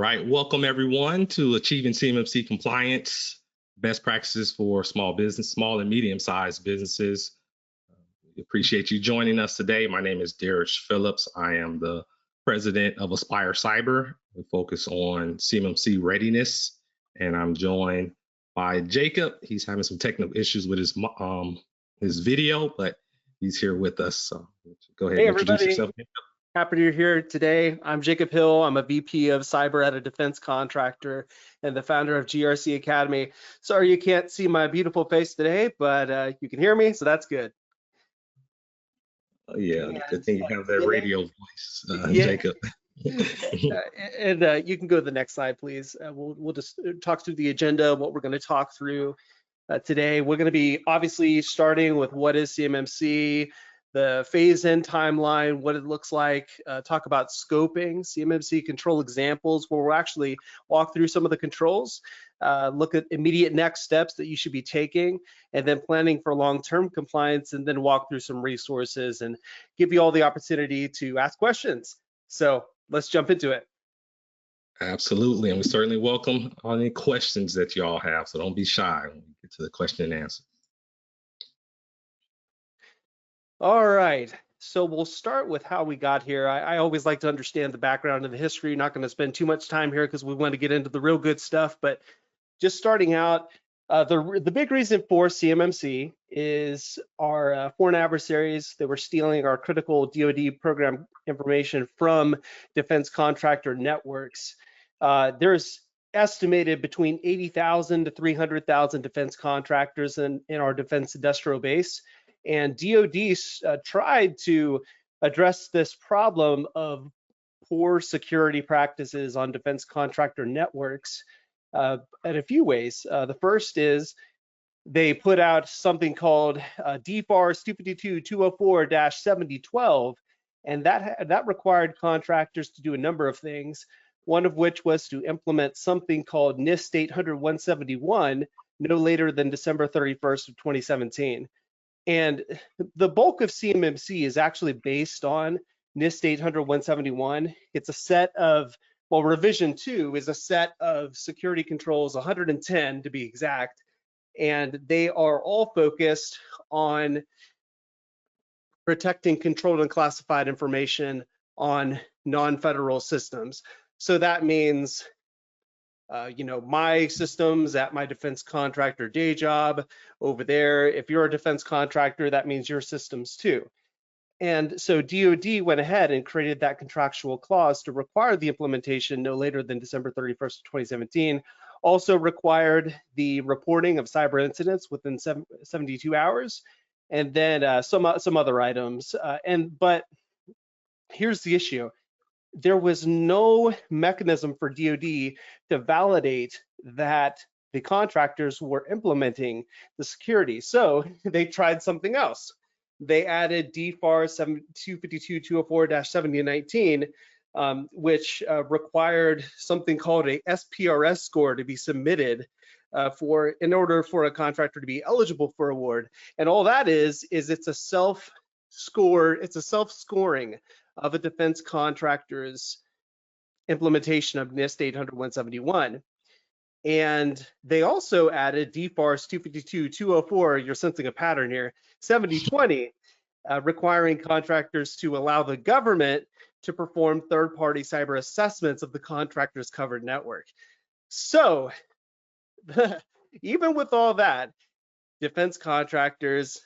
right, welcome everyone to Achieving CMMC Compliance, Best Practices for Small and Medium-Sized Businesses. We appreciate you joining us today. My name is Derrich Phillips. I am the president of Aspire Cyber. We focus on CMMC readiness, and I'm joined by Jacob. He's having some technical issues with his video, but he's here with us. So go ahead and introduce yourself. Happy you're here today. I'm Jacob Hill. I'm a VP of Cyber at a defense contractor and the founder of GRC Academy. Sorry you can't see my beautiful face today, but you can hear me, so that's good. Oh, yeah, good thing you have that radio voice, Jacob. And you can go to the next slide, please. We'll just talk through the agenda, what we're going to talk through today. We're going to be obviously starting with what is CMMC, the phase-in timeline, what it looks like, talk about scoping, CMMC control examples, where we'll actually walk through some of the controls, look at immediate next steps that you should be taking, and then planning for long-term compliance, and then walk through some resources and give you all the opportunity to ask questions. So let's jump into it. Absolutely, and we certainly welcome any questions that you all have, so don't be shy when we get to the question and answer. All right, so we'll start with how we got here. I always like to understand the background and the history. Not going to spend too much time here because we want to get into the real good stuff, but just starting out, the big reason for CMMC is our foreign adversaries that were stealing our critical DoD program information from defense contractor networks. There's estimated between 80,000 to 300,000 defense contractors in our defense industrial base. And DoD tried to address this problem of poor security practices on defense contractor networks in a few ways. The first is they put out something called DFARS 252-204-7012, and that required contractors to do a number of things, one of which was to implement something called NIST 800-171 no later than December 31st of 2017. And the bulk of CMMC is actually based on NIST 800-171. It's a set of, well, revision 2 is a set of security controls, 110 to be exact, and they are all focused on protecting controlled and classified information on non-federal systems. So that means my systems at my defense contractor day job over there. If you're a defense contractor, that means your systems too. And so DoD went ahead and created that contractual clause to require the implementation no later than December 31st, 2017. Also required the reporting of cyber incidents within 72 hours, and then some other items. But here's the issue. There was no mechanism for DoD to validate that the contractors were implementing the security. So they tried something else. They added DFARS 252-204-7019, which required something called a SPRS score to be submitted in order for a contractor to be eligible for award. And all that is it's a self-scoring of a defense contractor's implementation of NIST 800-171. And they also added DFARS 252-204, you're sensing a pattern here, 7020, requiring contractors to allow the government to perform third-party cyber assessments of the contractor's covered network. So even with all that, defense contractors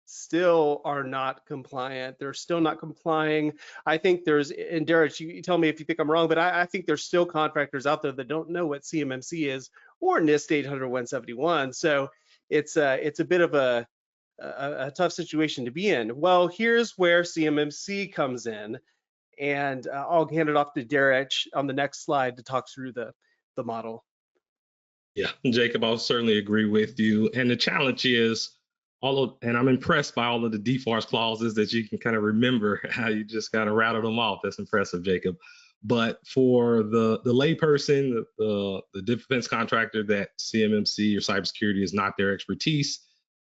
still are not compliant. They're still not complying. I think and Derrich, you tell me if you think I'm wrong, but I think there's still contractors out there that don't know what CMMC is or NIST 800-171. So it's a bit of a tough situation to be in. Well, here's where CMMC comes in, and I'll hand it off to Derrich on the next slide to talk through the model. Yeah, Jacob, I'll certainly agree with you. And the challenge is, and I'm impressed by all of the DFARS clauses that you can kind of remember how you just kind of rattled them off. That's impressive, Jacob. But for the layperson, the defense contractor, that CMMC or cybersecurity is not their expertise,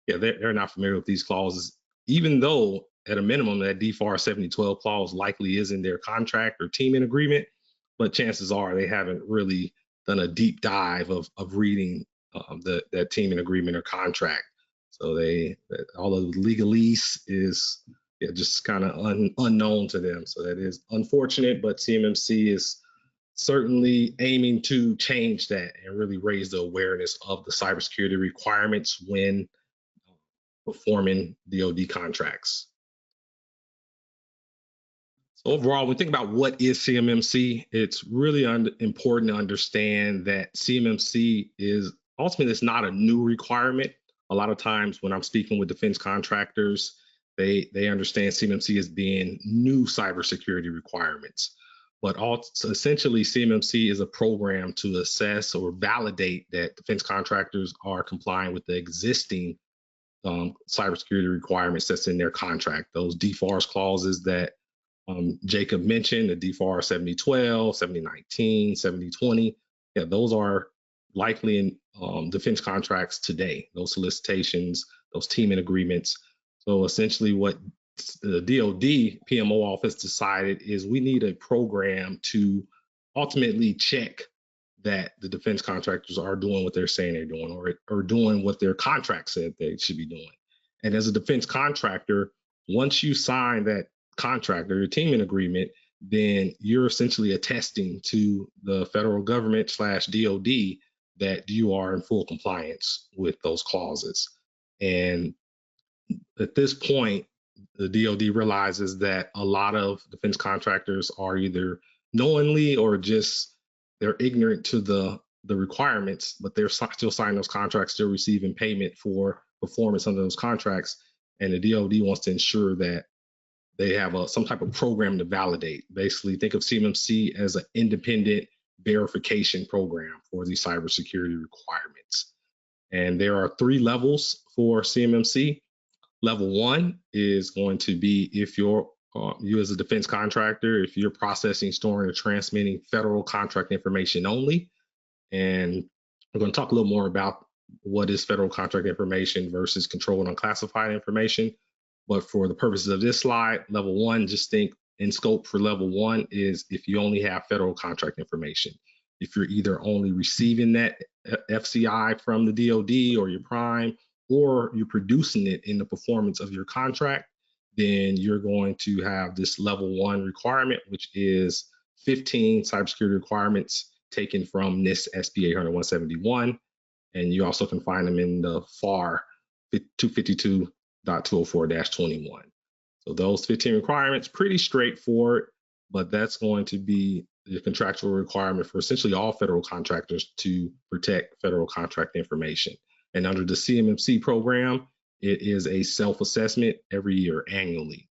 yeah, they're not familiar with these clauses, even though at a minimum that DFARS 7012 clause likely is in their contract or teaming agreement. but chances are they haven't really done a deep dive of reading that teaming agreement or contract. So all of the legalese is just kind of unknown to them. So that is unfortunate, but CMMC is certainly aiming to change that and really raise the awareness of the cybersecurity requirements when performing DoD contracts. So overall, when we think about what is CMMC, it's really important to understand that CMMC is ultimately, it's not a new requirement. A lot of times when I'm speaking with defense contractors, they understand CMMC as being new cybersecurity requirements. But essentially, CMMC is a program to assess or validate that defense contractors are complying with the existing cybersecurity requirements that's in their contract. Those DFARS clauses that Jacob mentioned, the DFAR 7012, 7019, 7020, those are likely in defense contracts today, those solicitations, those teaming agreements. So essentially what the DoD PMO office decided is we need a program to ultimately check that the defense contractors are doing what they're saying they're doing, or doing what their contract said they should be doing. And as a defense contractor, once you sign that contract or your teaming agreement, then you're essentially attesting to the federal government / DoD that you are in full compliance with those clauses. And at this point, the DoD realizes that a lot of defense contractors are either knowingly or just they're ignorant to the requirements, but they're still signing those contracts, still receiving payment for performance under those contracts. And the DoD wants to ensure that they have some type of program to validate. Basically, think of CMMC as an independent verification program for these cybersecurity requirements. And there are 3 levels for CMMC. Level 1 is going to be if you as a defense contractor, if you're processing, storing, or transmitting federal contract information only. And we're going to talk a little more about what is federal contract information versus controlled unclassified information. But for the purposes of this slide, level 1, just think in scope for level 1 is if you only have federal contract information. If you're either only receiving that FCI from the DoD or your prime, or you're producing it in the performance of your contract, then you're going to have this level 1 requirement, which is 15 cybersecurity requirements taken from NIST SP 800-171. And you also can find them in the FAR 252.204-21. So those 15 requirements, pretty straightforward, but that's going to be the contractual requirement for essentially all federal contractors to protect federal contract information. And under the CMMC program, it is a self-assessment every year annually.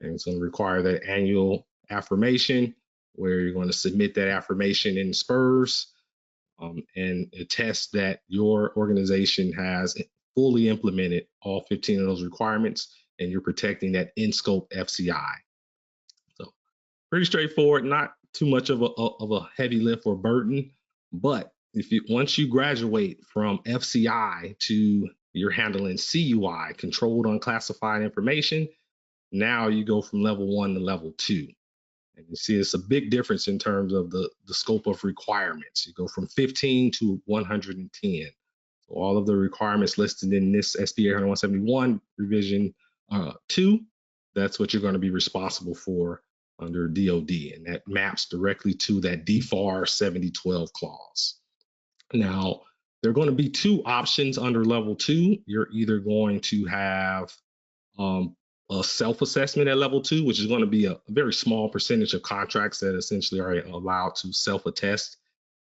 And it's going to require that annual affirmation where you're going to submit that affirmation in SPURS and attest that your organization has fully implemented all 15 of those requirements and you're protecting that in-scope FCI. So pretty straightforward, not too much of a heavy lift or burden, but once you graduate from FCI to you're handling CUI, controlled unclassified information, now you go from level 1 to level 2. And you see it's a big difference in terms of the scope of requirements. You go from 15 to 110. So all of the requirements listed in this SP 800-171 revision 2, that's what you're going to be responsible for under DoD. And that maps directly to that DFAR 7012 clause. Now, there are going to be 2 options under level 2. You're either going to have a self-assessment at level 2, which is going to be a very small percentage of contracts that essentially are allowed to self-attest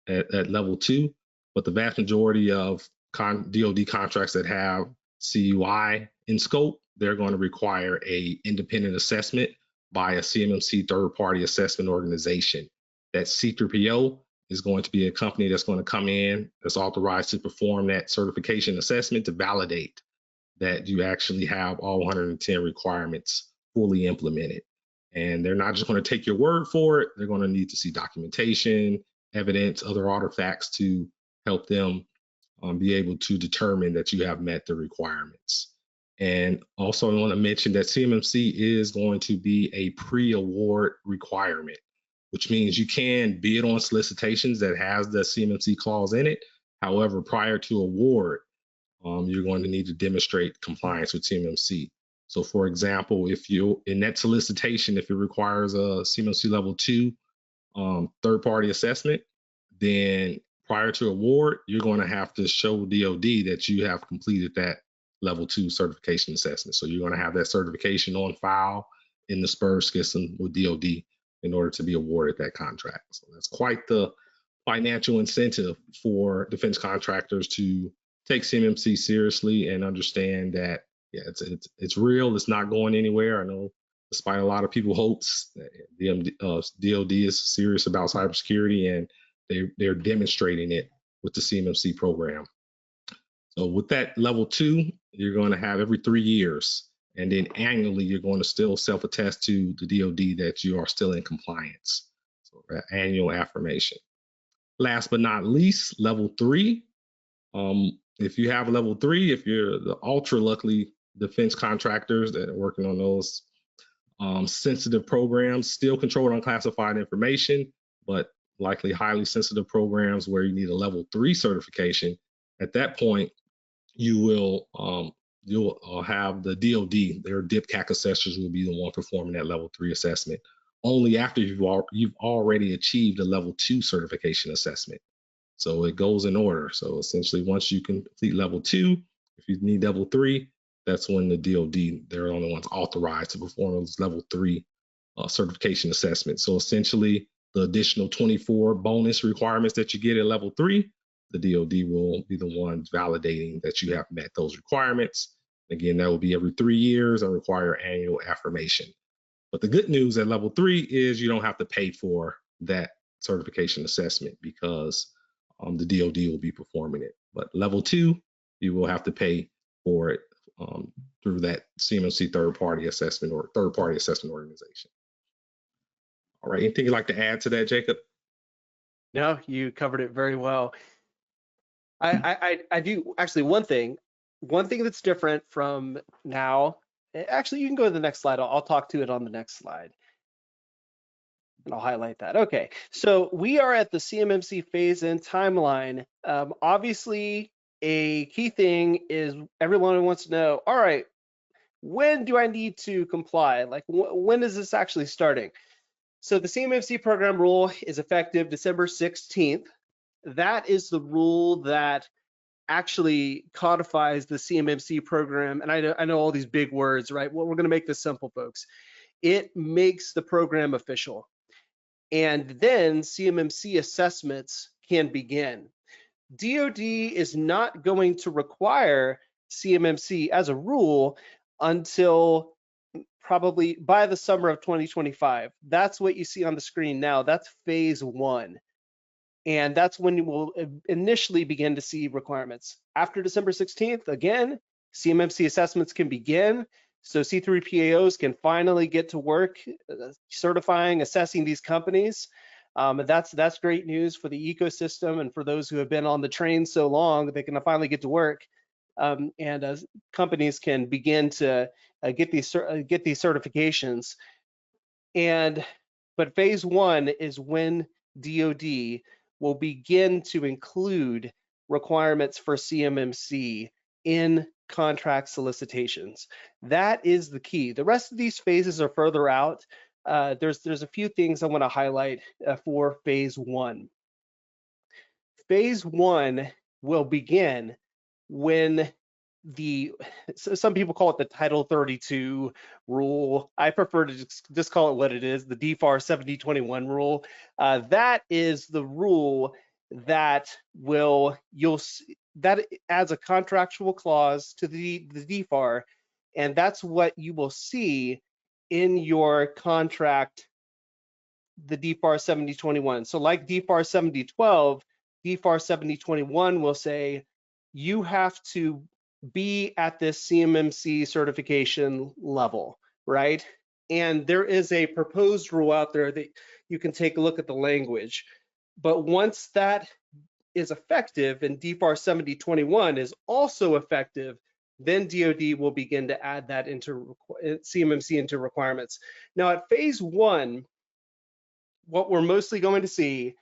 at level 2. But the vast majority of DoD contracts that have CUI in scope, they're going to require an independent assessment by a CMMC third-party assessment organization. That C3PO is going to be a company that's going to come in, that's authorized to perform that certification assessment to validate that you actually have all 110 requirements fully implemented. And they're not just going to take your word for it, they're going to need to see documentation, evidence, other artifacts to help them be able to determine that you have met the requirements. And also I want to mention that CMMC is going to be a pre-award requirement. which means you can bid on solicitations that has the CMMC clause in it. However, prior to award, you're going to need to demonstrate compliance with CMMC. So for example, if you in that solicitation, if it requires a CMMC level 2 third-party assessment, then prior to award, you're going to have to show DoD that you have completed that level 2 certification assessment. So you're going to have that certification on file in the SPURS system with DoD in order to be awarded that contract. So that's quite the financial incentive for defense contractors to take CMMC seriously and understand that, yeah, it's real. It's not going anywhere. I know, despite a lot of people's hopes, DoD is serious about cybersecurity, and they're demonstrating it with the CMMC program. So with that level 2, you're going to have every 3 years, and then annually you're going to still self-attest to the DoD that you are still in compliance. So annual affirmation. Last but not least, level 3. If you have level 3, if you're the ultra lucky defense contractors that are working on those sensitive programs, still controlled unclassified information, but likely highly sensitive programs where you need a level 3 certification, at that point, you'll have the DoD, their DIPCAC assessors will be the one performing that level 3 assessment, only after you've already achieved a level 2 certification assessment. So it goes in order. So essentially, once you complete level 2, if you need level 3, that's when the DoD, they're the only ones authorized to perform those level 3 certification assessments. So essentially, the additional 24 bonus requirements that you get at level 3, the DoD will be the ones validating that you have met those requirements. Again, that will be every 3 years and require annual affirmation. But the good news at level 3 is you don't have to pay for that certification assessment because the DoD will be performing it. But level 2, you will have to pay for it through that CMMC third-party assessment or third-party assessment organization. All right, anything you'd like to add to that, Jacob? No, you covered it very well. I do actually one thing that's different from now. Actually, you can go to the next slide. I'll talk to it on the next slide. And I'll highlight that. Okay, so we are at the CMMC phase-in timeline. Obviously, a key thing is everyone wants to know, all right, when do I need to comply? Like, when is this actually starting? So the CMMC program rule is effective December 16th. That is the rule that actually codifies the CMMC program. And I know all these big words, right? Well, we're going to make this simple, folks. It makes the program official. And then CMMC assessments can begin. DoD is not going to require CMMC as a rule until probably by the summer of 2025. That's what you see on the screen now. That's phase 1. And that's when you will initially begin to see requirements. After December 16th, again, CMMC assessments can begin. So C3PAOs can finally get to work certifying, assessing these companies. That's great news for the ecosystem and for those who have been on the train so long, they can finally get to work. And companies can begin to get these certifications. But phase 1 is when DoD will begin to include requirements for CMMC in contract solicitations. That is the key. The rest of these phases are further out. There's a few things I want to highlight for phase 1. Phase 1 will begin when some people call it the Title 32 rule. I prefer to just call it what it is, the DFAR 7021 rule. That is the rule that that adds a contractual clause to the DFAR, and that's what you will see in your contract, the DFAR 7021. So like DFAR 7012, DFAR 7021 will say you have to be at this CMMC certification level, right? And there is a proposed rule out there that you can take a look at the language. But once that is effective and DFAR 7021 is also effective, then DoD will begin to add that into CMMC into requirements. Now at phase 1, what we're mostly going to see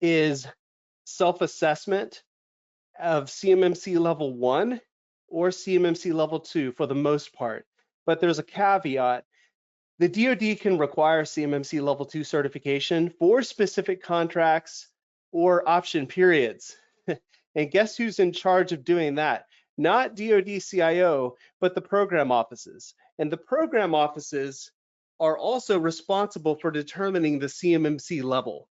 is self-assessment of CMMC level 1 or CMMC level 2 for the most part. But there's a caveat. The DoD can require CMMC level 2 certification for specific contracts or option periods. And guess who's in charge of doing that? Not DoD CIO, but the program offices. And the program offices are also responsible for determining the CMMC level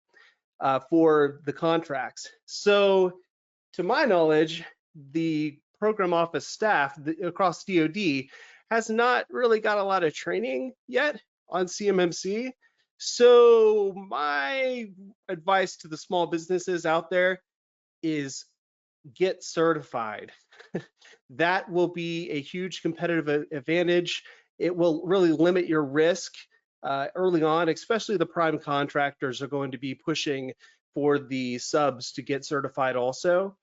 for the contracts. So to my knowledge, the program office staff across DoD has not really got a lot of training yet on CMMC. So my advice to the small businesses out there is get certified. That will be a huge competitive advantage. It will really limit your risk early on, especially the prime contractors are going to be pushing for the subs to get certified also.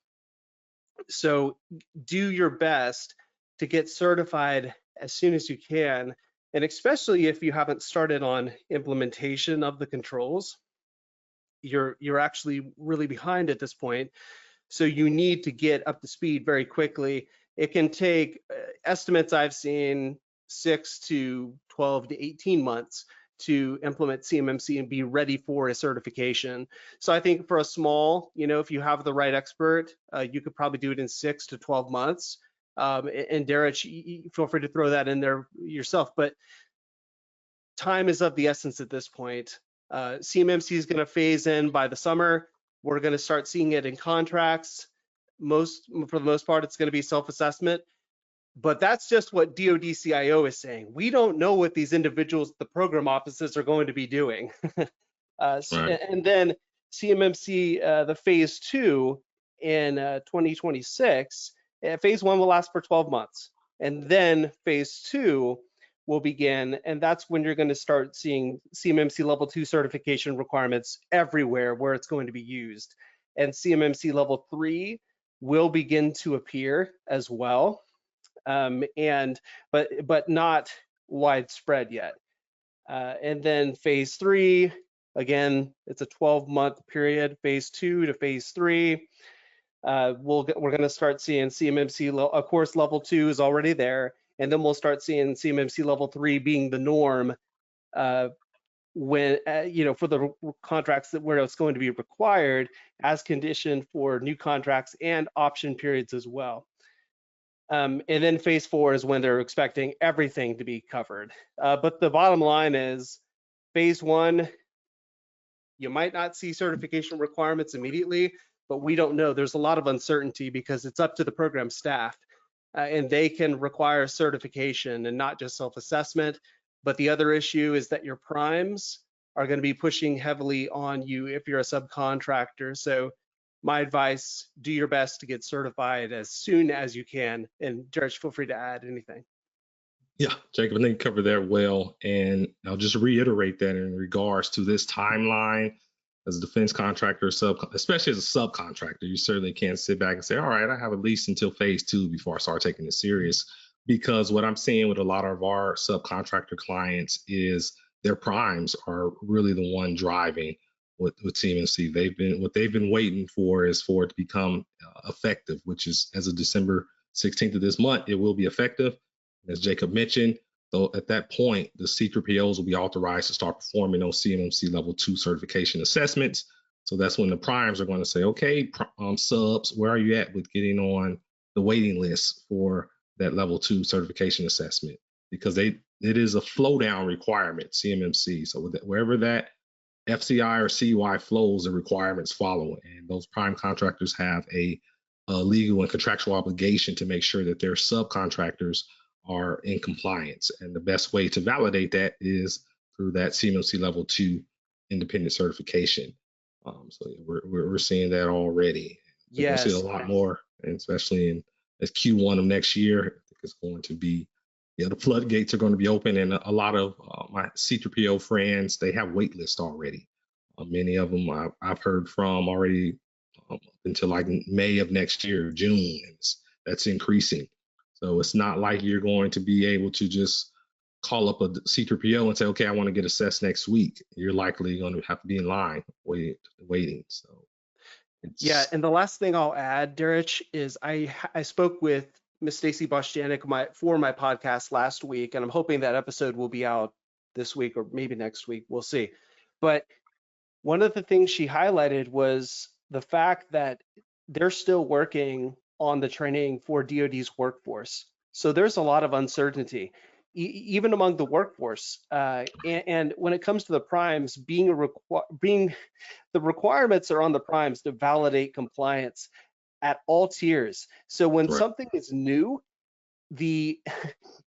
So do your best to get certified as soon as you can, and especially if you haven't started on implementation of the controls, you're actually really behind at this point. So you need to get up to speed very quickly. It can take estimates I've seen 6 to 12 to 18 months to implement CMMC and be ready for a certification. So I think for a small, if you have the right expert, you could probably do it in 6 to 12 months. And Derrich, feel free to throw that in there yourself, but time is of the essence at this point. CMMC is going to phase in by the summer. We're going to start seeing it in contracts. For the most part, it's going to be self-assessment. But that's just what DoD CIO is saying. We don't know what these individuals, the program offices, are going to be doing. Right. And then CMMC, the phase 2 in 2026, phase 1 will last for 12 months. And then phase 2 will begin, and that's when you're going to start seeing CMMC level 2 certification requirements everywhere where it's going to be used. And CMMC level 3 will begin to appear as well, but not widespread yet. And then phase 3, again, it's a 12-month period. Phase 2 to phase 3, we're going to start seeing CMMC. Of course, level 2 is already there. And then we'll start seeing CMMC level 3 being the norm when, for the contracts where it's going to be required as condition for new contracts and option periods as well. And then phase 4 is when they're expecting everything to be covered. But the bottom line is phase 1, you might not see certification requirements immediately, but we don't know. There's a lot of uncertainty because it's up to the program staff. And they can require certification and not just self-assessment. But the other issue is that your primes are going to be pushing heavily on you if you're a subcontractor. So my advice, do your best to get certified as soon as you can. And Derrich, feel free to add anything. Yeah, Jacob, I think you covered that well. And I'll just reiterate that in regards to this timeline. As a defense contractor, especially as a subcontractor, you certainly can't sit back and say, all right, I have at least until phase 2 before I start taking it serious. Because what I'm seeing with a lot of our subcontractor clients is their primes are really the one driving with CMMC. What they've been waiting for is for it to become effective, which is as of December 16th of this month, it will be effective. As Jacob mentioned, so at that point, the C3POs will be authorized to start performing those CMMC level 2 certification assessments. So that's when the primes are going to say, okay, subs, where are you at with getting on the waiting list for that level 2 certification assessment? Because it is a flow down requirement, CMMC. So wherever that FCI or CUI flows, the requirements follow. And those prime contractors have a legal and contractual obligation to make sure that their subcontractors are in compliance. And the best way to validate that is through that CMMC level 2 independent certification. So we're seeing that already. Yes. We'll see a lot more, and especially in Q1 of next year. I think it's going to be, the floodgates are going to be open, and a lot of my C3PO friends, they have wait lists already. Many of them I've heard from already until like May of next year, June, and that's increasing. So it's not like you're going to be able to just call up a C3PO and say, okay, I want to get assessed next week, you're likely going to have to be in line waiting. So yeah, and the last thing I'll add, Derrich, is I spoke with Miss Stacy Boschanic for my podcast last week, and I'm hoping that episode will be out this week or maybe next week. We'll see. But one of the things she highlighted was the fact that they're still working on the training for DoD's workforce. So there's a lot of uncertainty, even among the workforce. And when it comes to the primes, the requirements are on the primes to validate compliance at all tiers. So when something is new,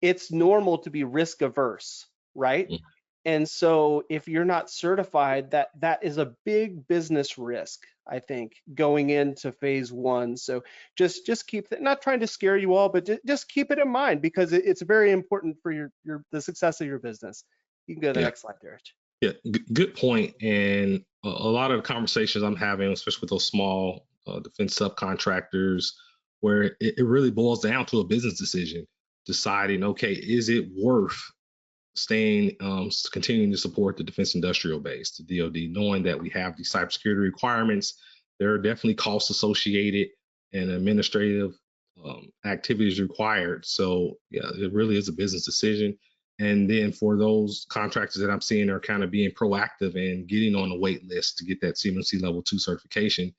it's normal to be risk averse, right? Mm-hmm. And so if you're not certified, that is a big business risk, I think, going into phase one. So just keep that, not trying to scare you all, but just keep it in mind, because it's very important for the success of your business. You can go to the next slide, Derrich. Yeah, good point. And a lot of the conversations I'm having, especially with those small defense subcontractors, where it really boils down to a business decision, deciding, okay, is it worth staying, continuing to support the defense industrial base, the DoD, knowing that we have these cybersecurity requirements. There are definitely costs associated and administrative activities required. So yeah, it really is a business decision. And then for those contractors that I'm seeing are kind of being proactive and getting on the wait list to get that CMMC level 2 certification,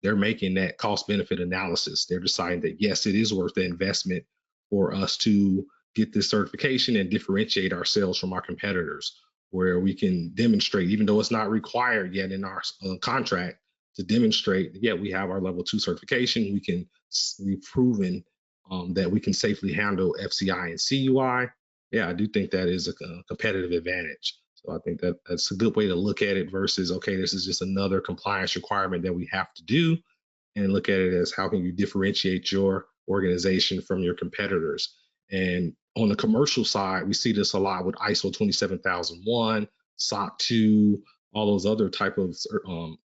they're making that cost benefit analysis. They're deciding that yes, it is worth the investment for us to get this certification and differentiate ourselves from our competitors, where we can demonstrate, even though it's not required yet in our contract, to demonstrate, yeah, we have our level 2 certification. We've proven that we can safely handle FCI and CUI. Yeah, I do think that is a competitive advantage. So I think that's a good way to look at it versus, okay, this is just another compliance requirement that we have to do, and look at it as how can you differentiate your organization from your competitors. And on the commercial side, we see this a lot with ISO 27001, SOC 2, all those other type of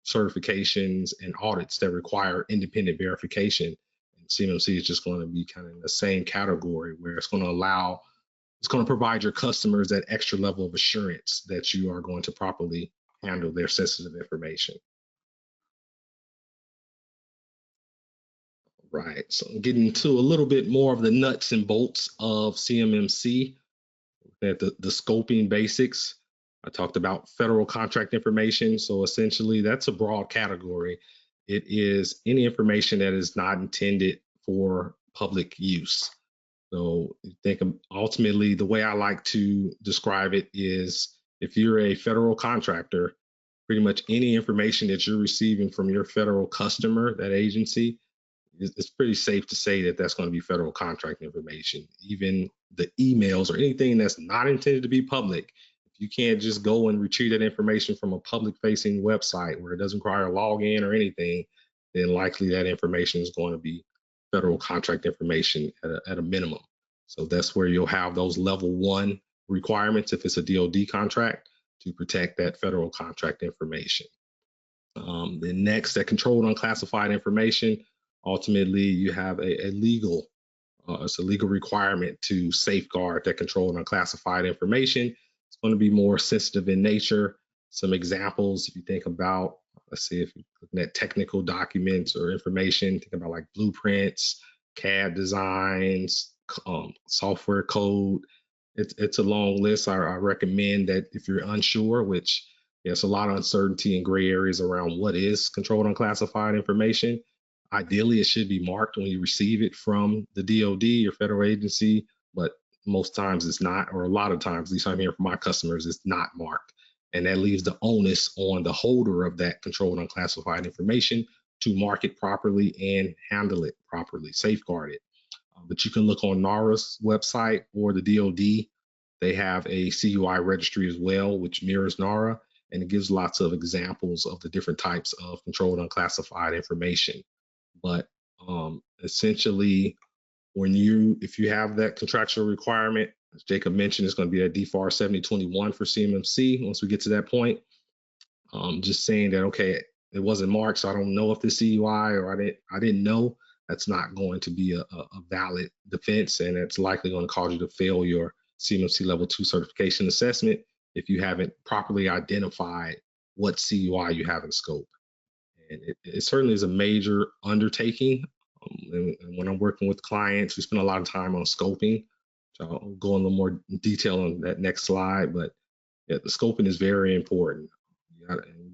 certifications and audits that require independent verification. And CMMC is just going to be kind of in the same category, where it's going to provide your customers that extra level of assurance that you are going to properly handle their sensitive information. Right, so getting to a little bit more of the nuts and bolts of CMMC, at the scoping basics. I talked about federal contract information. So essentially that's a broad category. It is any information that is not intended for public use. So I think ultimately the way I like to describe it is, if you're a federal contractor, pretty much any information that you're receiving from your federal customer, that agency, it's pretty safe to say that that's going to be federal contract information. Even the emails or anything that's not intended to be public, if you can't just go and retrieve that information from a public-facing website where it doesn't require a login or anything, then likely that information is going to be federal contract information at a minimum. So that's where you'll have those level 1 requirements, if it's a DoD contract, to protect that federal contract information. Then next, that controlled unclassified information. Ultimately, you have a legal, it's a legal requirement to safeguard that controlled unclassified information. It's going to be more sensitive in nature. Some examples, if you think about, let's see, if you're looking at technical documents or information, think about like blueprints, CAD designs, software code. It's a long list. I recommend that if you're unsure, which there's a lot of uncertainty and gray areas around what is controlled unclassified information. Ideally, it should be marked when you receive it from the DoD or federal agency, but most times it's not, or a lot of times, at least I'm hearing from my customers, it's not marked. And that leaves the onus on the holder of that controlled unclassified information to mark it properly and handle it properly, safeguard it. But you can look on NARA's website or the DoD. They have a CUI registry as well, which mirrors NARA, and it gives lots of examples of the different types of controlled unclassified information. But essentially, if you have that contractual requirement, as Jacob mentioned, it's going to be a DFAR 7021 for CMMC once we get to that point. Just saying that, okay, it wasn't marked, so I don't know if the CUI, or I didn't know. That's not going to be a valid defense, and it's likely going to cause you to fail your CMMC Level 2 certification assessment if you haven't properly identified what CUI you have in scope. And it certainly is a major undertaking. And when I'm working with clients, we spend a lot of time on scoping. So I'll go in a little more detail on that next slide, but yeah, the scoping is very important.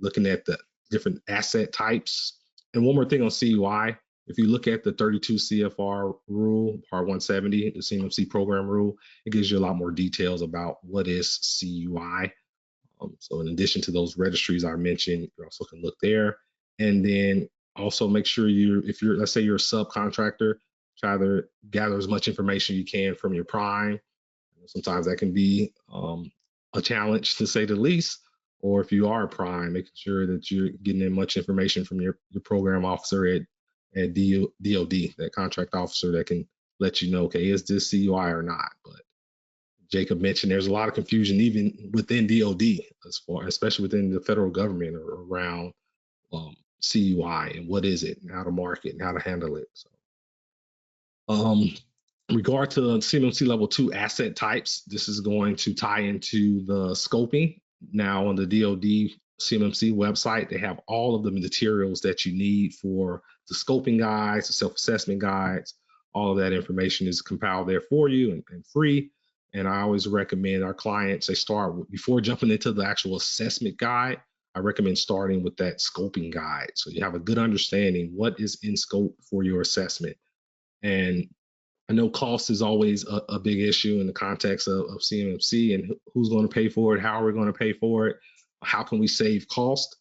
Looking at the different asset types. And one more thing on CUI, if you look at the 32 CFR rule, Part 170, the CMMC program rule, it gives you a lot more details about what is CUI. So in addition to those registries I mentioned, you also can look there. And then also make sure if you're, let's say you're a subcontractor, try to gather as much information you can from your prime. Sometimes that can be a challenge, to say the least. Or if you are a prime, making sure that you're getting as much information from your program officer at DOD, that contract officer that can let you know, okay, is this CUI or not? But Jacob mentioned there's a lot of confusion even within DOD, especially within the federal government, around CUI and what is it, and how to market and how to handle it. So, in regard to CMMC Level 2 asset types, this is going to tie into the scoping. Now on the DoD CMMC website, they have all of the materials that you need for the scoping guides, the self-assessment guides. All of that information is compiled there for you and free. And I always recommend our clients, they start before jumping into the actual assessment guide. I recommend starting with that scoping guide, so you have a good understanding what is in scope for your assessment. And I know cost is always a big issue in the context of CMMC, and who's going to pay for it, how are we going to pay for it, how can we save cost.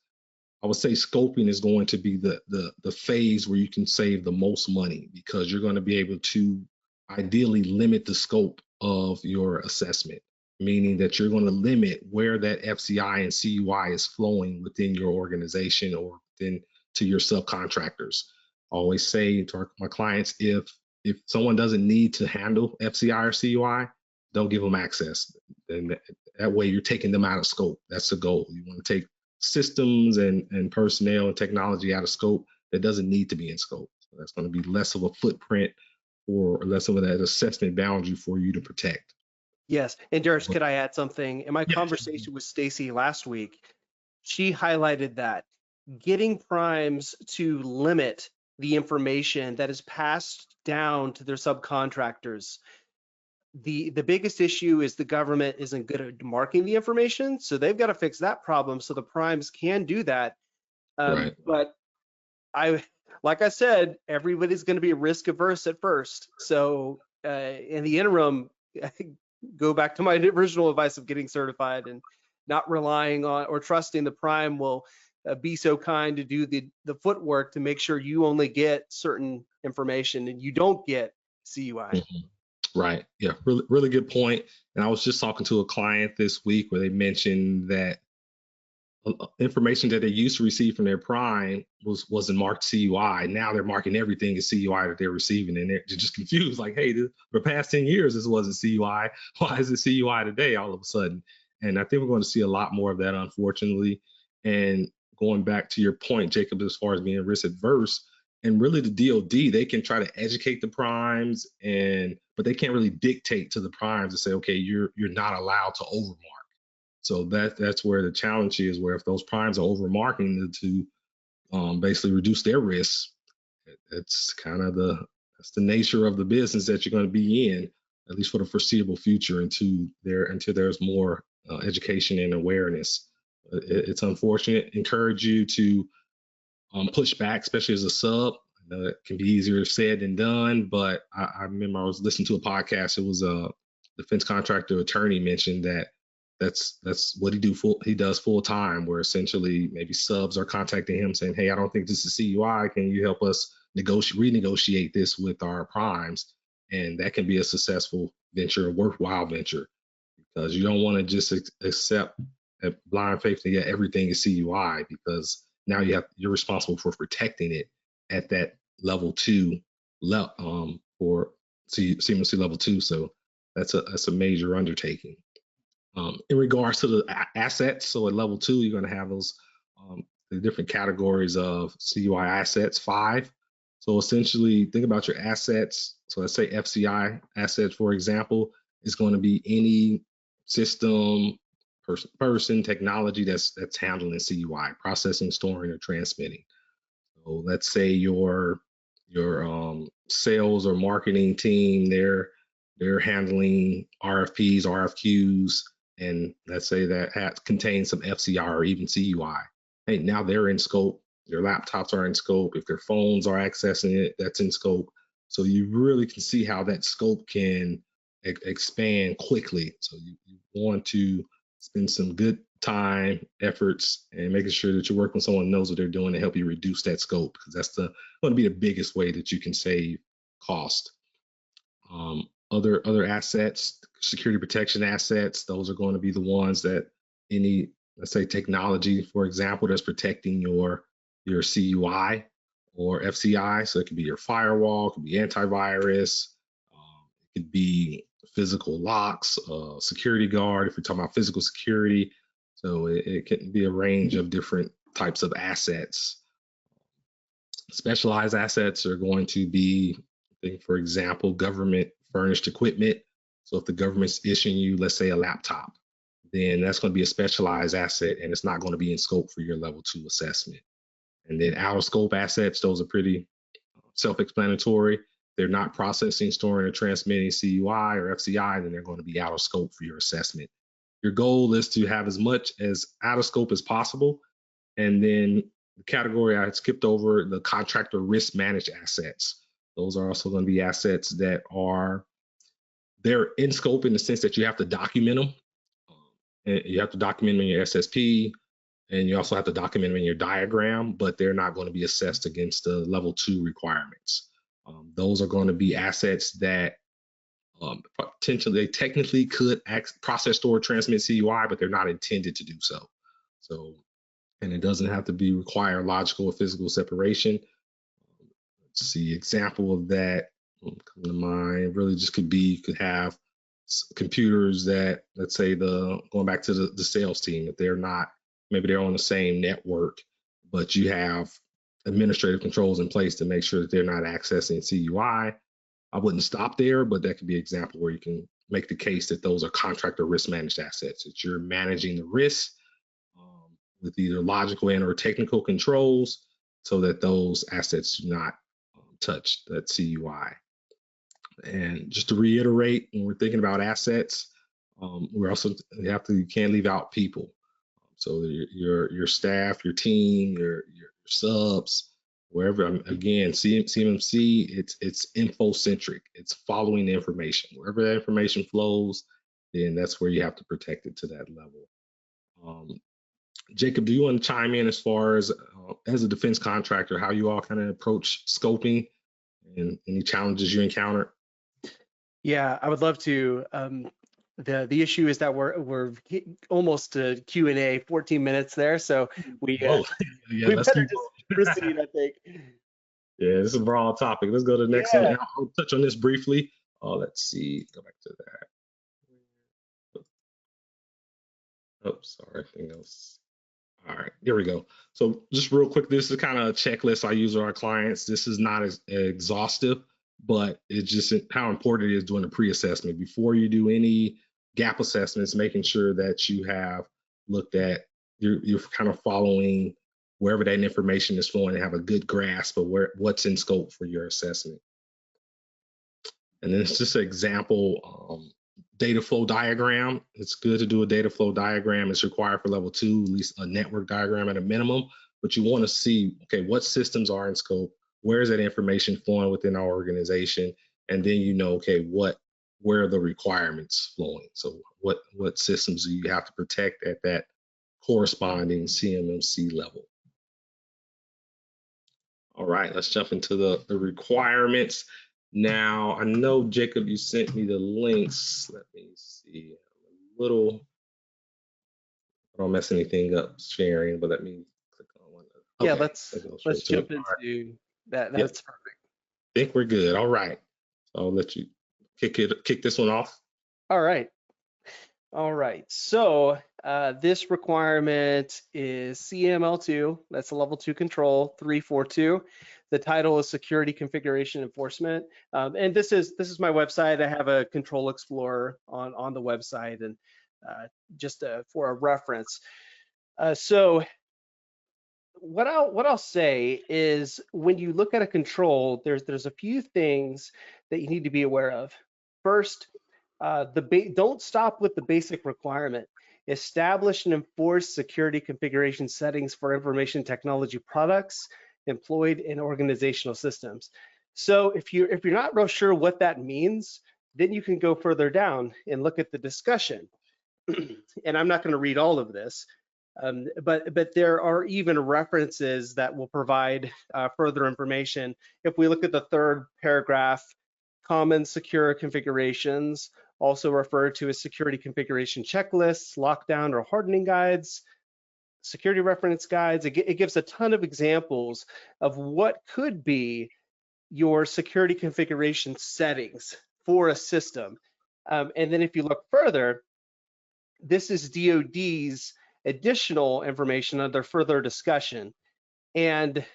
I would say scoping is going to be the phase where you can save the most money, because you're going to be able to ideally limit the scope of your assessment, meaning that you're going to limit where that FCI and CUI is flowing within your organization or within to your subcontractors. I always say to my clients, if someone doesn't need to handle FCI or CUI, don't give them access. And that way you're taking them out of scope. That's the goal. You want to take systems and personnel and technology out of scope that doesn't need to be in scope. So that's going to be less of a footprint or less of that assessment boundary for you to protect. Yes, and Derrich, could I add something? In my conversation with Stacy last week, she highlighted that getting primes to limit the information that is passed down to their subcontractors. The biggest issue is the government isn't good at marking the information, so they've got to fix that problem so the primes can do that. Right. But like I said, everybody's going to be risk averse at first. So in the interim, go back to my original advice of getting certified and not relying on or trusting the prime will be so kind to do the footwork to make sure you only get certain information and you don't get CUI. Mm-hmm. Right. Yeah. Really, really good point. And I was just talking to a client this week where they mentioned that information that they used to receive from their prime wasn't marked CUI. Now they're marking everything as CUI that they're receiving, and they're just confused. Like, hey, for the past 10 years, this wasn't CUI. Why is it CUI today all of a sudden? And I think we're going to see a lot more of that, unfortunately. And going back to your point, Jacob, as far as being risk adverse, and really the DoD, they can try to educate the primes, but they can't really dictate to the primes to say, okay, you're not allowed to overmark. So that's where the challenge is, where if those primes are overmarking to basically reduce their risk, it's kind of that's the nature of the business that you're going to be in, at least for the foreseeable future, until there's more education and awareness. It's unfortunate. Encourage you to push back, especially as a sub. I know it can be easier said than done, but I remember I was listening to a podcast. It was a defense contractor attorney mentioned that that's what he does full time, where essentially maybe subs are contacting him saying, hey, I don't think this is CUI. Can you help us renegotiate this with our primes? And that can be a successful venture, a worthwhile venture, because you don't want to just accept at blind faith that everything is CUI, because now you're responsible for protecting it at that level 2 for CMMC level 2. So that's a major undertaking. In regards to the assets, so at level 2, you're going to have those the different categories of CUI assets, 5. So essentially, think about your assets. So let's say FCI assets, for example. is going to be any system, person, technology that's handling CUI, processing, storing, or transmitting. So let's say your sales or marketing team, they're handling RFPs, RFQs, and let's say that contains some FCR or even CUI. Hey, now they're in scope. Their laptops are in scope. If their phones are accessing it, that's in scope. So you really can see how that scope can expand quickly. So you want to spend some good time, efforts, and making sure that you're working with someone who knows what they're doing to help you reduce that scope, because that's going to be the biggest way that you can save cost. Other assets, security protection assets, those are going to be the ones that any, let's say, technology, for example, that's protecting your CUI or FCI. So it could be your firewall, it could be antivirus, it could be physical locks, security guard, if you're talking about physical security. So it can be a range of different types of assets. Specialized assets are going to be, for example, government furnished equipment. So if the government's issuing you, let's say, a laptop, then that's going to be a specialized asset, and it's not going to be in scope for your level 2 assessment. And then out of scope assets, those are pretty self-explanatory. They're not processing, storing, or transmitting CUI or FCI, then they're going to be out of scope for your assessment. Your goal is to have as much as out of scope as possible. And then the category I skipped over, the contractor risk managed assets. Those are also going to be assets that they're in scope in the sense that you have to document them. And you have to document them in your SSP, and you also have to document them in your diagram, but they're not going to be assessed against the level 2 requirements. Those are going to be assets that potentially, they technically could process, store, transmit CUI, but they're not intended to do so. And it doesn't have to require logical or physical separation. Let's see, example of that come to mind really just could have computers that, let's say, going back to the sales team, if they're not, maybe they're on the same network, but you have administrative controls in place to make sure that they're not accessing CUI. I wouldn't stop there, but that could be an example where you can make the case that those are contractor risk managed assets, that you're managing the risk with either logical and or technical controls so that those assets do not touch that CUI. And just to reiterate, when we're thinking about assets, you can't leave out people. So your staff, your team, your subs, wherever. Again, CMMC, it's info centric. It's following the information. Wherever that information flows, then that's where you have to protect it to that level. Jacob, do you want to chime in as far as a defense contractor, how you all kind of approach scoping and any challenges you encountered? Yeah, I would love to. The issue is that we're almost to Q&A, 14 minutes there, so we better just proceed, I think. Yeah, this is a broad topic. Let's go to the next one. I'll touch on this briefly. Let's see, go back to that. Oh, sorry, I think else. All right, here we go. So just real quick, this is kind of a checklist I use with our clients. This is not as exhaustive, but it's just how important it is doing a pre-assessment. Before you do any gap assessments, making sure that you have looked at, you're kind of following wherever that information is flowing and have a good grasp of what's in scope for your assessment. And then it's just an example data flow diagram. It's good to do a data flow diagram. It's required for level 2, at least a network diagram at a minimum, but you want to see, okay, what systems are in scope, where is that information flowing within our organization, and then you know, okay, where are the requirements flowing? So what systems do you have to protect at that corresponding CMMC level? All right, let's jump into the requirements. Now, I know, Jacob, you sent me the links. Let me see. I don't mess anything up sharing, but let me click on one. Okay, yeah, let's jump into that. That's perfect. I think we're good. All right. So I'll let you kick this one off. All right. So This requirement is CML2, that's a level 2 control, 342. The title is Security Configuration Enforcement. And this is my website. I have a control explorer on the website, and just for a reference. So what I'll say is, when you look at a control, there's a few things that you need to be aware of. First, don't stop with the basic requirement. Establish and enforce security configuration settings for information technology products employed in organizational systems. So if you're not real sure what that means, then you can go further down and look at the discussion. And I'm not going to read all of this, but there are even references that will provide further information. If we look at the third paragraph, common secure configurations, also referred to as security configuration checklists, lockdown or hardening guides, security reference guides. It gives a ton of examples of what could be your security configuration settings for a system. And then if you look further, this is DoD's additional information under further discussion. And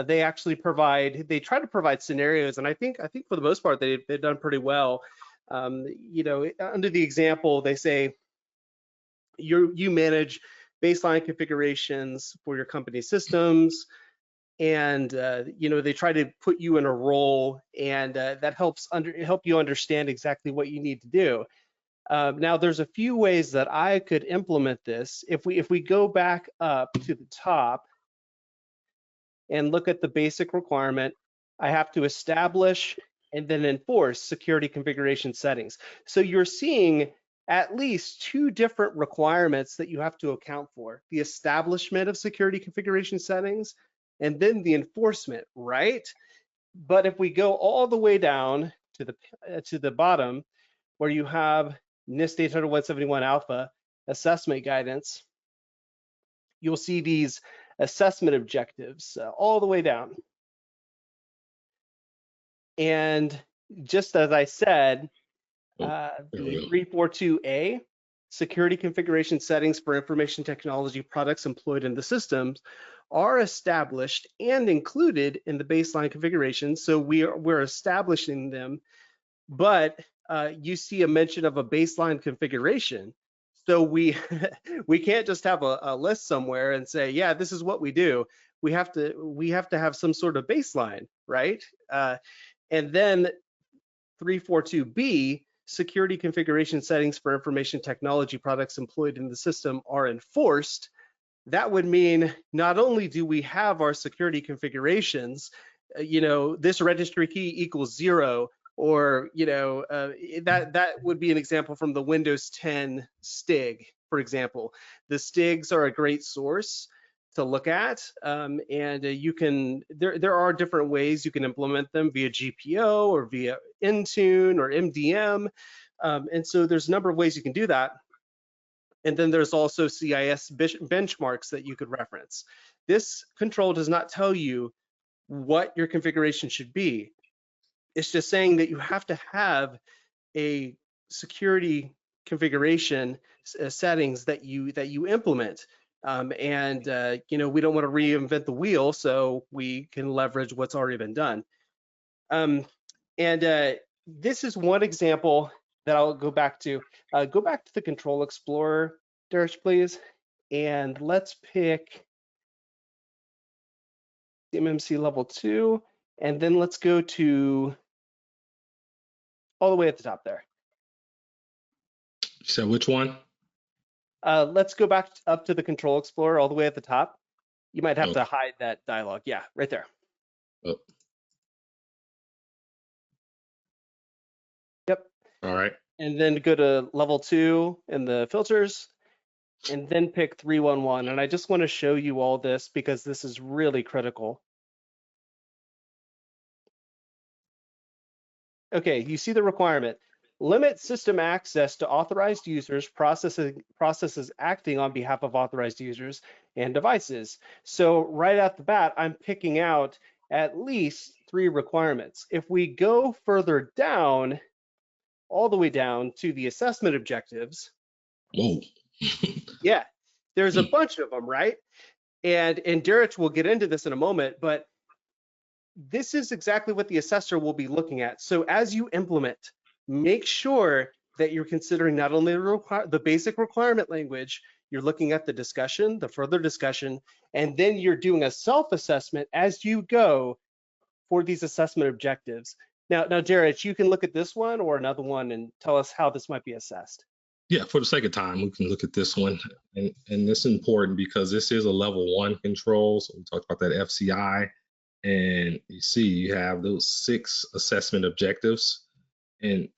they actually try to provide scenarios, and I think for the most part they've done pretty well. You know, under the example, they say you manage baseline configurations for your company systems, and you know, they try to put you in a role, and that help you understand exactly what you need to do. Now, there's a few ways that I could implement this. If we go back up to the top and look at the basic requirement, I have to establish and then enforce security configuration settings. So you're seeing at least two different requirements that you have to account for: the establishment of security configuration settings and then the enforcement, right? But if we go all the way down to the bottom, where you have NIST 800-171 alpha assessment guidance, you'll see these assessment objectives all the way down. And just as I said, the 342A, security configuration settings for information technology products employed in the systems, are established and included in the baseline configuration. So we're establishing them, but you see a mention of a baseline configuration. So we can't just have a list somewhere and say, yeah, this is what we do. We have to have some sort of baseline, right? And then 342B, security configuration settings for information technology products employed in the system are enforced. That would mean not only do we have our security configurations, you know, this registry key equals 0, or you know, that would be an example from the Windows 10 STIG, for example. The STIGs are a great source to look at, and you can there are different ways you can implement them via GPO or via Intune or MDM, and so there's a number of ways you can do that. And then there's also CIS benchmarks that you could reference. This control does not tell you what your configuration should be. It's just saying that you have to have a security configuration settings that you implement. And you know, we don't want to reinvent the wheel, so we can leverage what's already been done. This is one example that I'll go back to. Go back to the Control Explorer, Derrich, please, and let's pick CMMC level 2, and then let's go to all the way at the top there. So which one? Let's go back up to the Control Explorer all the way at the top. You might have to hide that dialog. Yeah, right there. Oh. Yep. All right. And then go to level 2 in the filters, and then pick 311. And I just want to show you all this because this is really critical. Okay, you see the requirement. Limit system access to authorized users, processes acting on behalf of authorized users and devices. So right at the bat, I'm picking out at least 3 requirements. If we go further down, all the way down to the assessment objectives, Whoa. Yeah, there's a bunch of them, right? And Derrich will get into this in a moment, but this is exactly what the assessor will be looking at. So as you implement, make sure that you're considering not only the basic requirement language, you're looking at the discussion, the further discussion, and then you're doing a self-assessment as you go for these assessment objectives. Now, Derrich, you can look at this one or another one and tell us how this might be assessed. Yeah, for the sake of time, we can look at this one. And this is important because this is a level 1 control. So we talked about that FCI. And you see, you have those 6 assessment objectives. And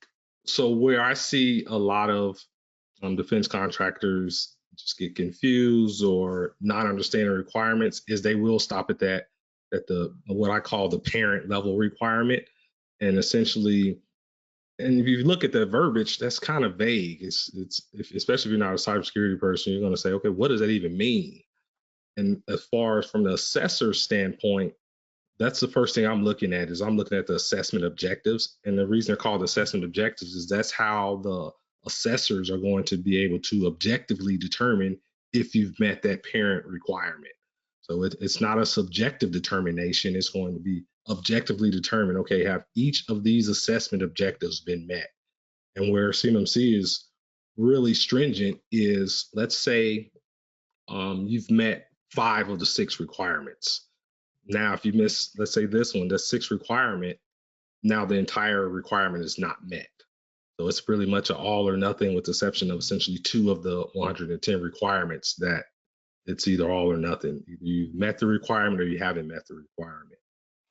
so where I see a lot of defense contractors just get confused or not understanding requirements is they will stop at the what I call the parent level requirement. And essentially, and if you look at the verbiage, that's kind of vague. Especially if you're not a cybersecurity person, you're going to say, okay, what does that even mean? And as far as from the assessor standpoint, that's the first thing I'm looking at is I'm looking at the assessment objectives. And the reason they're called assessment objectives is that's how the assessors are going to be able to objectively determine if you've met that parent requirement. So it's not a subjective determination. It's going to be objectively determined, okay, have each of these assessment objectives been met? And where CMMC is really stringent is, let's say you've met 5 of the 6 requirements. Now, if you miss, let's say this one, the 6th requirement, now the entire requirement is not met. So it's pretty much an all or nothing with the exception of essentially 2 of the 110 requirements that it's either all or nothing. Either you've met the requirement or you haven't met the requirement.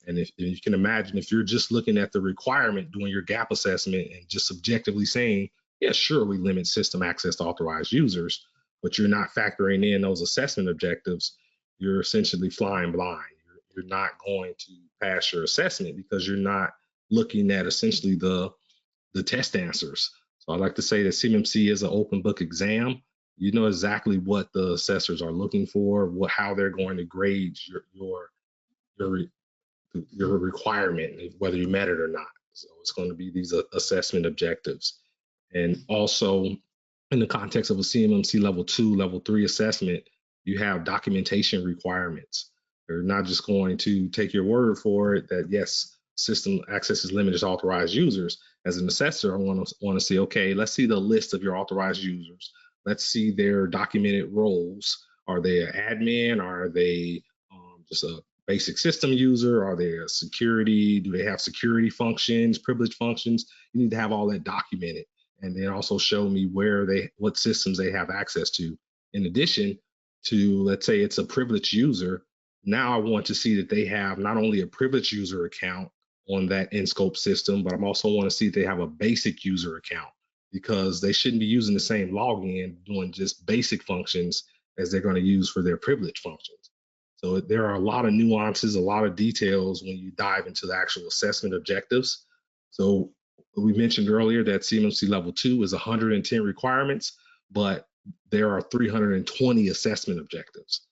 And if you can imagine, if you're just looking at the requirement, doing your gap assessment and just subjectively saying, yeah, sure, we limit system access to authorized users, but you're not factoring in those assessment objectives, you're essentially flying blind. You're not going to pass your assessment because you're not looking at essentially the test answers. So I like to say that CMMC is an open book exam. You know exactly what the assessors are looking for, how they're going to grade your requirement, whether you met it or not. So it's going to be these assessment objectives. And also in the context of a CMMC level 2, level 3 assessment, you have documentation requirements. They're not just going to take your word for it that yes, system access is limited to authorized users. As an assessor, I want to see, okay, let's see the list of your authorized users. Let's see their documented roles. Are they an admin? Are they just a basic system user? Are they a security? Do they have security functions, privilege functions? You need to have all that documented. And then also show me what systems they have access to. In addition to, let's say it's a privileged user, now I want to see that they have not only a privileged user account on that in-scope system, but I also want to see if they have a basic user account, because they shouldn't be using the same login doing just basic functions as they're going to use for their privilege functions. So there are a lot of nuances, a lot of details when you dive into the actual assessment objectives. So we mentioned earlier that CMMC level 2 is 110 requirements, but there are 320 assessment objectives.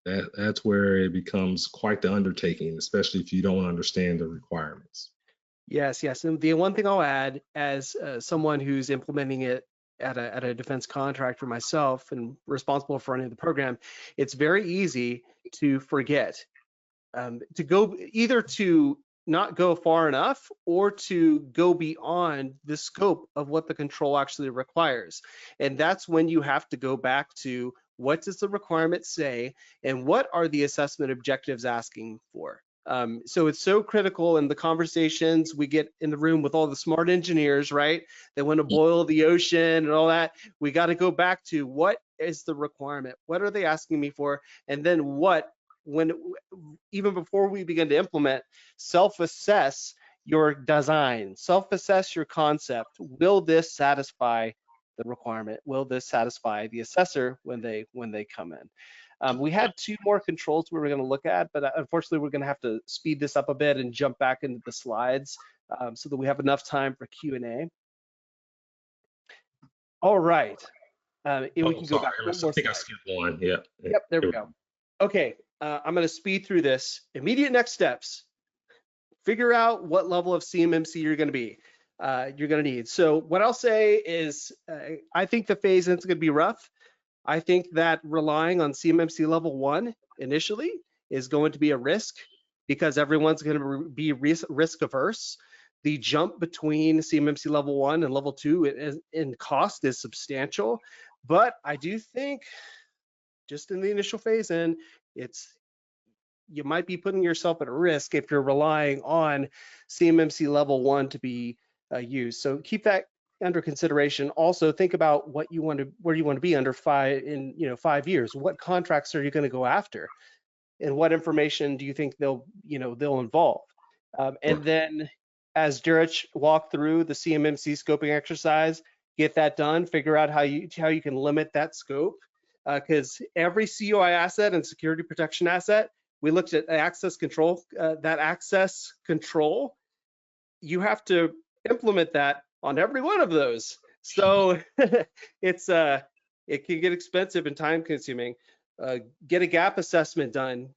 That's where it becomes quite the undertaking, especially if you don't understand the requirements. Yes. And the one thing I'll add, as someone who's implementing it at a defense contractor myself and responsible for running the program, it's very easy to forget, to go either to not go far enough or to go beyond the scope of what the control actually requires. And that's when you have to go back to what does the requirement say and what are the assessment objectives asking for. So it's so critical in the conversations we get in the room with all the smart engineers, right? They want to boil the ocean and all that. We got to go back to what is the requirement? What are they asking me for? And then even before we begin to implement, self-assess your design, self-assess your concept. Will this satisfy the requirement? Will this satisfy the assessor when they come in? We had 2 more controls we were going to look at, but unfortunately we're going to have to speed this up a bit and jump back into the slides so that we have enough time for Q&A. All right. We can go back one more I think slide. I skipped one. Yep, there we go. Okay, I'm going to speed through this. Immediate next steps. Figure out what level of CMMC you're going to need. So what I'll say is I think the phase-in is going to be rough. I think that relying on CMMC level 1 initially is going to be a risk because everyone's going to be risk averse. The jump between CMMC level 1 and level 2 in cost is substantial, but I do think just in the initial phase in, you might be putting yourself at a risk if you're relying on CMMC level 1 to be used. So keep that under consideration. Also think about where you want to be under 5 years. What contracts are you going to go after, and what information do you think they'll involve? And then, as Derrich walked through the CMMC scoping exercise, get that done. Figure out how you can limit that scope, because every COI asset and security protection asset, we looked at access control. That access control, you have to implement that on every one of those. So it can get expensive and time consuming. Get a gap assessment done,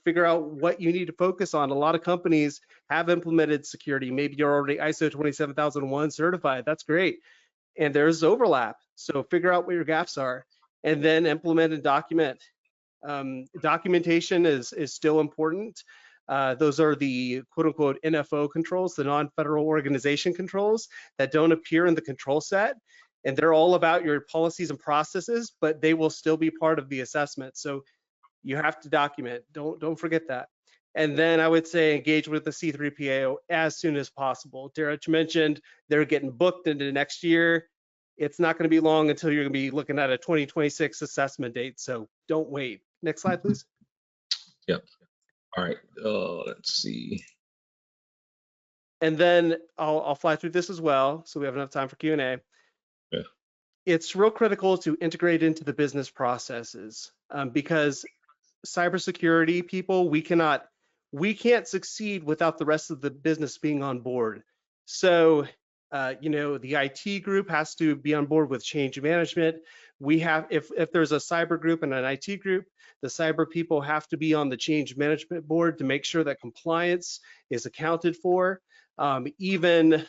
figure out what you need to focus on. A lot of companies have implemented security. Maybe you're already ISO 27001 certified. That's great. And there's overlap. So figure out what your gaps are and then implement and document. Documentation is still important. Those are the quote unquote NFO controls, the non-federal organization controls that don't appear in the control set. And they're all about your policies and processes, but they will still be part of the assessment. So you have to document. Don't forget that. And then I would say engage with the C3PAO as soon as possible. Derrich mentioned they're getting booked into next year. It's not going to be long until you're going to be looking at a 2026 assessment date. So don't wait. Next slide, please. Yep. All right. Let's see. And then I'll fly through this as well, so we have enough time for Q&A. Yeah. It's real critical to integrate into the business processes because cybersecurity people, we can't succeed without the rest of the business being on board. So, the IT group has to be on board with change management. We have, if there's a cyber group and an IT group, the cyber people have to be on the change management board to make sure that compliance is accounted for, even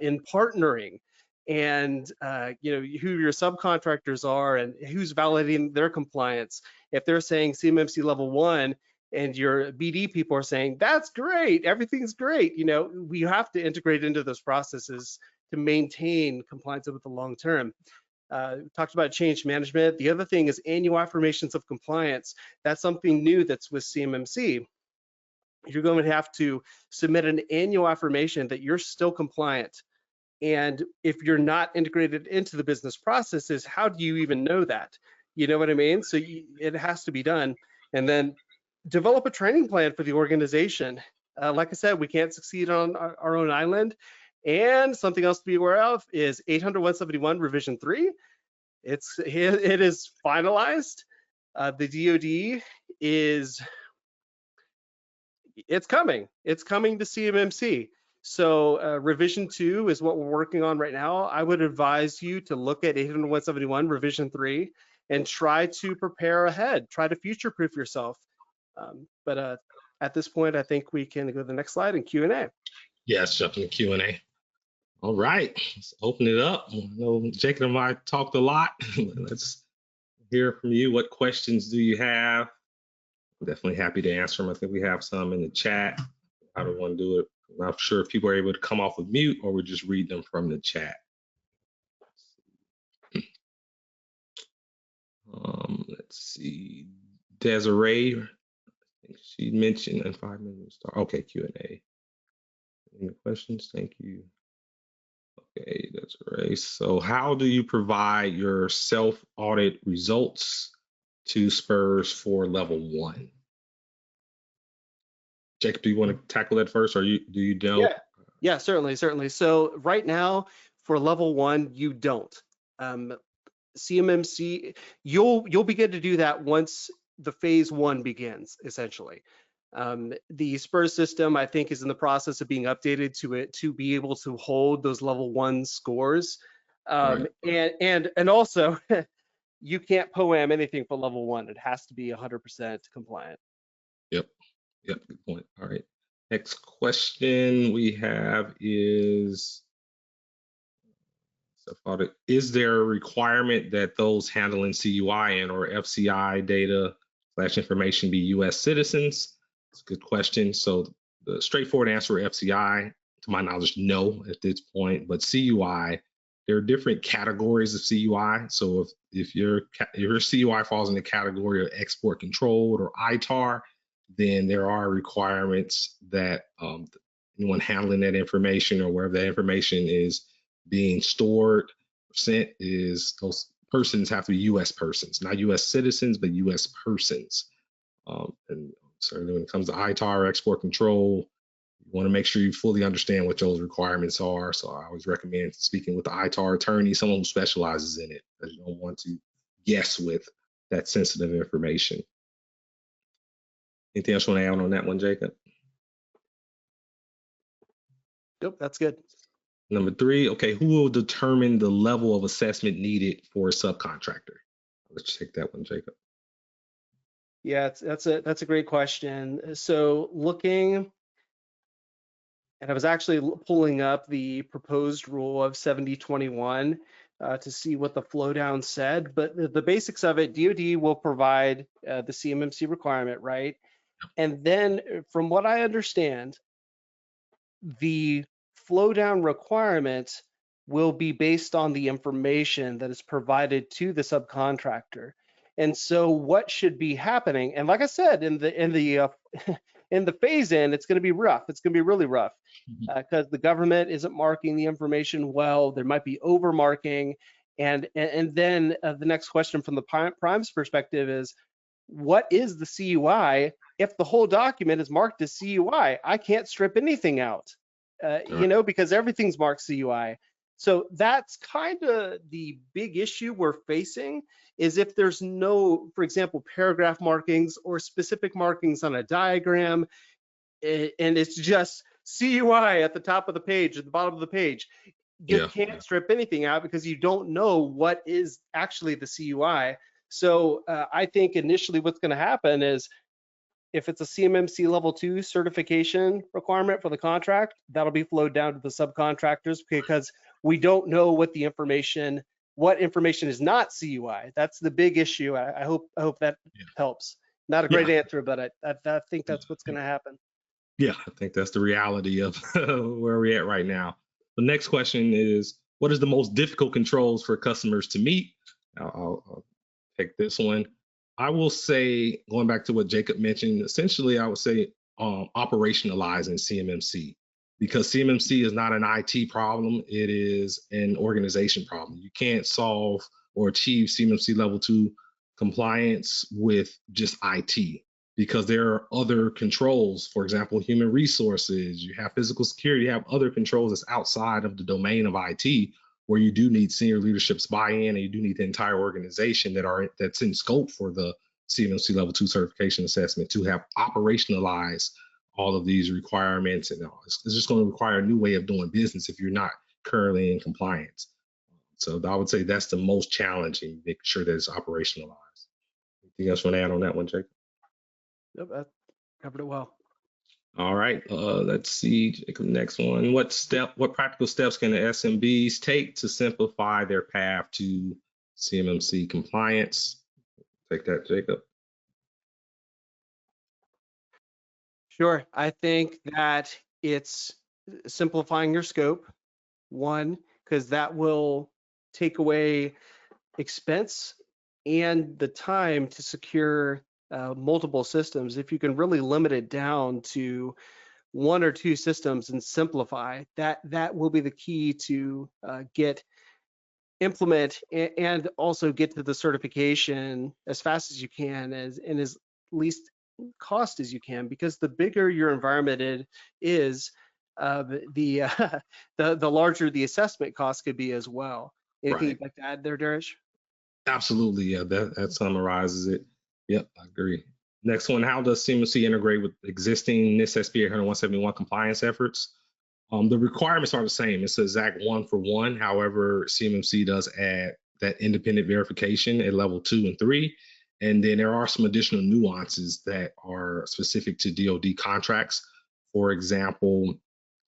in partnering. And who your subcontractors are and who's validating their compliance. If they're saying CMMC level 1 and your BD people are saying that's great, everything's great, we have to integrate into those processes to maintain compliance over the long term. We talked about change management. The other thing is annual affirmations of compliance. That's something new that's with CMMC. You're going to have to submit an annual affirmation that you're still compliant. And if you're not integrated into the business processes, how do you even know that? You know what I mean? So it has to be done. And then develop a training plan for the organization. Like I said, we can't succeed on our own island. And something else to be aware of is 800-171 revision 3. It is finalized. The DoD it's coming. It's coming to CMMC. So revision 2 is what we're working on right now. I would advise you to look at 800-171 revision 3 and try to prepare ahead. Try to future-proof yourself. But at this point, I think we can go to the next slide and Q&A. Yes, jump in the Q&A. All right, let's open it up. I know Jacob and I talked a lot. Let's hear from you. What questions do you have? I'm definitely happy to answer them. I think we have some in the chat. I don't want to do it. I'm not sure if people are able to come off of mute or we just read them from the chat. Let's see. Desiree, I think she mentioned in 5 minutes. Okay, Q&A. Any questions? Thank you. Okay, Desiree. So how do you provide your self-audit results to SPURS for level 1? Jacob, do you want to tackle that first, or do you know? Yeah, certainly. So right now for level 1, you don't. CMMC, you'll begin to do that once the phase 1 begins, essentially. The SPURS system, I think, is in the process of being updated to be able to hold those level 1 scores. Right. And also, you can't POAM anything for level 1. It has to be 100% compliant. Yep, good point. All right. Next question we have is, Self-audit. Is there a requirement that those handling CUI and or FCI data / information be U.S. citizens? It's a good question. So the straightforward answer, FCI, to my knowledge, no at this point. But CUI, there are different categories of CUI. So if your CUI falls in the category of export controlled or ITAR, then there are requirements that anyone handling that information or wherever that information is being stored, sent, is those persons have to be U.S. persons, not U.S. citizens, but U.S. persons. And certainly when it comes to ITAR, export control, you want to make sure you fully understand what those requirements are. So I always recommend speaking with the ITAR attorney, someone who specializes in it, because you don't want to guess with that sensitive information. Anything else you want to add on that one, Jacob? Nope, that's good. Number 3, okay, who will determine the level of assessment needed for a subcontractor? Let's take that one, Jacob. Yeah, that's a great question. So looking, and I was actually pulling up the proposed rule of 7021 to see what the flow down said, but the basics of it, DoD will provide the CMMC requirement, right? And then from what I understand, the flow down requirement will be based on the information that is provided to the subcontractor. And so what should be happening, and like I said, in the phase in, it's going to be rough. It's going to be really rough because the government isn't marking the information well. There might be over marking. And then the next question from the prime's perspective is, what is the CUI? If the whole document is marked as CUI, I can't strip anything out, you know, because everything's marked CUI. So that's kind of the big issue we're facing, is if there's no, for example, paragraph markings or specific markings on a diagram, and it's just CUI at the top of the page, at the bottom of the page, you can't strip anything out because you don't know what is actually the CUI. So I think initially what's going to happen is, if it's a CMMC level 2 certification requirement for the contract, that'll be flowed down to the subcontractors because we don't know what information is not CUI. That's the big issue. I hope that helps. Not a great answer, but I think that's what's going to happen. Yeah, I think that's the reality of where we're at right now. The next question is, what is the most difficult controls for customers to meet? I'll take this one. I will say, going back to what Jacob mentioned, essentially, I would say operationalizing CMMC, because CMMC is not an IT problem. It is an organization problem. You can't solve or achieve CMMC level 2 compliance with just IT, because there are other controls. For example, human resources, you have physical security, you have other controls that's outside of the domain of IT, where you do need senior leadership's buy-in, and you do need the entire organization that's in scope for the CMMC level 2 certification assessment to have operationalized all of these requirements. And it's just going to require a new way of doing business if you're not currently in compliance. So I would say that's the most challenging, making sure that it's operationalized. Anything else you want to add on that one, Jacob? Yep, that covered it well. All right, let's see, Jacob, next one. What practical steps can the SMBs take to simplify their path to CMMC compliance? Take that, Jacob. Sure, I think that it's simplifying your scope, one, because that will take away expense and the time to secure multiple systems. If you can really limit it down to 1 or 2 systems and simplify, that will be the key to implement and also get to the certification as fast as you can, and as least cost as you can, because the bigger your environment is, the larger the assessment cost could be as well. Anything you'd like to add there, Derrich? Absolutely, yeah, that summarizes it. Yep, I agree. Next one, how does CMMC integrate with existing NIST SP 800-171 compliance efforts? The requirements are the same. It's the exact 1-for-1. However, CMMC does add that independent verification at level 2 and 3. And then there are some additional nuances that are specific to DoD contracts. For example,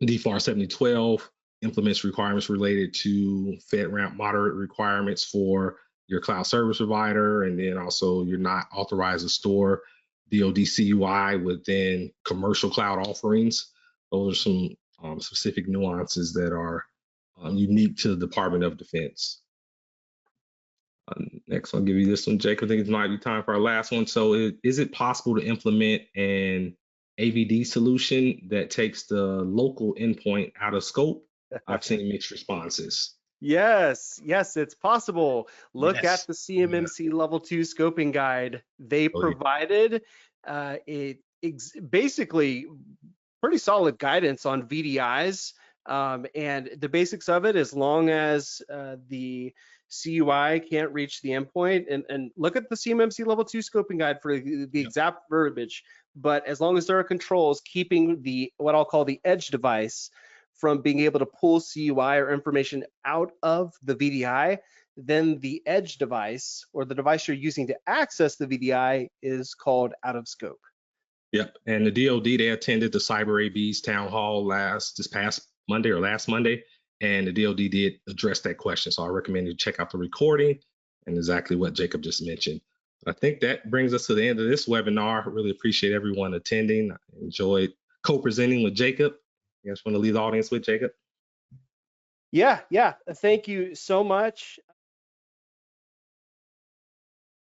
DFAR 7012 implements requirements related to FedRAMP moderate requirements for your cloud service provider, and then also you're not authorized to store DoD CUI within commercial cloud offerings. Those are some specific nuances that are unique to the Department of Defense. Next, I'll give you this one, Jacob. I think it might be time for our last one. So is it possible to implement an AVD solution that takes the local endpoint out of scope? I've seen mixed responses. Yes, it's possible. Look Yes. at the CMMC Level 2 scoping guide. They provided basically pretty solid guidance on VDIs. And the basics of it, as long as the CUI can't reach the endpoint, and look at the CMMC Level 2 scoping guide for the exact verbiage, but as long as there are controls keeping the, what I'll call the edge device, from being able to pull CUI or information out of the VDI, then the edge device or the device you're using to access the VDI is called out of scope. Yep, and the DoD, they attended the Cyber AB's town hall this past Monday or last Monday, and the DoD did address that question. So I recommend you check out the recording and exactly what Jacob just mentioned. I think that brings us to the end of this webinar. I really appreciate everyone attending. I enjoyed co-presenting with Jacob. You guys want to leave the audience with, Jacob? Yeah, thank you so much.